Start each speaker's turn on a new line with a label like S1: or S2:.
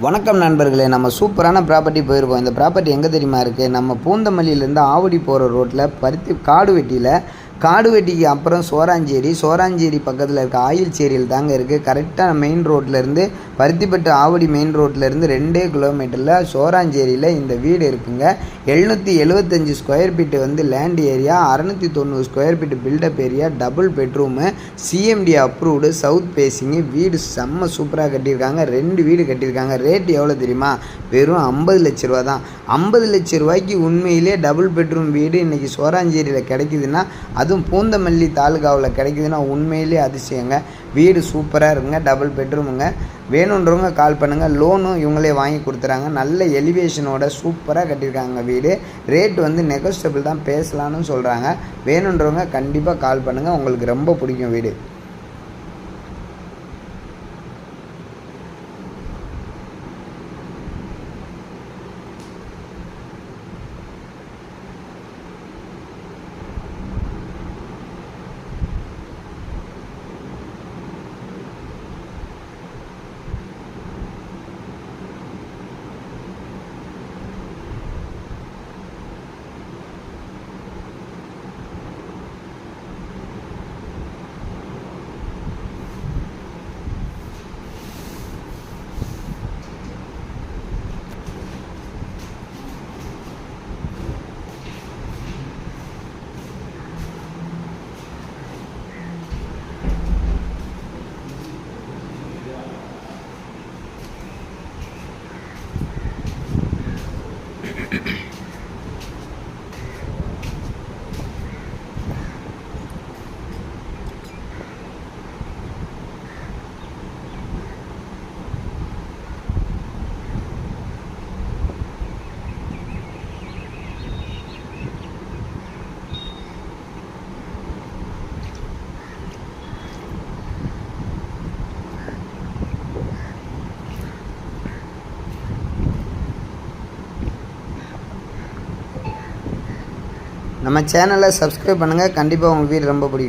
S1: வணக்கம் நண்பர்களே, நம்ம சூப்பரான ப்ராப்பர்ட்டி போயிருக்கோம். இந்த ப்ராப்பர்ட்டி எங்கே தெரியுமா இருக்குது? நம்ம பூந்தமல்லியிலேருந்து ஆவடி போகிற ரோட்டில் காடுவெட்டிக்கு அப்புறம் சோராஞ்சேரி பக்கத்தில் இருக்க ஆயில்சேரியில் தாங்க இருக்குது. கரெக்டாக மெயின் ரோட்லேருந்து பருத்திப்பட்டு ஆவடி மெயின் ரோட்லேருந்து 2 கிலோமீட்டரில் சோராஞ்சேரியில் இந்த வீடு இருக்குங்க. 775 square feet land area, 690 square feet built up area, double bedroom, CMD approved, south facing. வீடு செம்ம சூப்பராக கட்டியிருக்காங்க. 2 வீடு கட்டியிருக்காங்க. ரேட் எவ்வளோ தெரியுமா? வெறும் 50 லட்ச ரூபா தான். 50 லட்ச ரூபாய்க்கு உண்மையிலே டபுள் பெட்ரூம் வீடு இன்றைக்கி சோராஞ்சேரியில் கிடைக்குதுன்னா, அதுவும் பூந்தமல்லி தாலுகாவில் கிடைக்குதுன்னா உண்மையிலே அதிசயங்க. வீடு சூப்பராக இருக்குங்க. டபுள் பெட்ரூமுங்க. வேணுன்றவங்க கால் பண்ணுங்கள். லோனும் இவங்களே வாங்கி கொடுத்துறாங்க. நல்ல எலிவேஷனோட சூப்பராக கட்டியிருக்காங்க வீடு. ரேட் நெகோசியபிள் தான், பேசலான்னு சொல்கிறாங்க. வேணுன்றவங்க கண்டிப்பாக கால் பண்ணுங்கள். உங்களுக்கு ரொம்ப பிடிக்கும் வீடு. நம்ம சேனலை சப்ஸ்கிரைப் பண்ணுங்கள். கண்டிப்பாக உங்கள் வீடு ரொம்ப பிடிக்கும்.